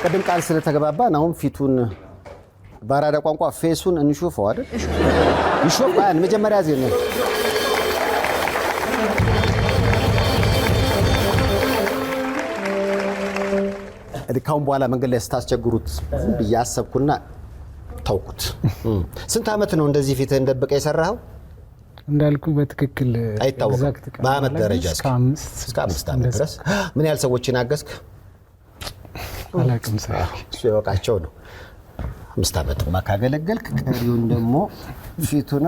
ቅድም ቃል ስለተገባባን አሁን ፊቱን ባራዳ ቋንቋ ፌሱን እንሹፈው አይደል? ይሾፍ ባን መጀመሪያ ዜና ካሁን በኋላ መንገድ ላይ ስታስቸግሩት ብያሰብኩና ታውቁት። ስንት አመት ነው እንደዚህ ፊትህ እንደበቀ የሰራኸው? እንዳልኩ በትክክል አይታወቅም። በአመት ደረጃ እስከ 5 አመት ድረስ ምን ያህል ሰዎችን አገዝክ? አላውቅም። እሱ የወቃቸው ነው። 5 አመት ማካገለገልክ ቀሪውን ደግሞ ፊቱና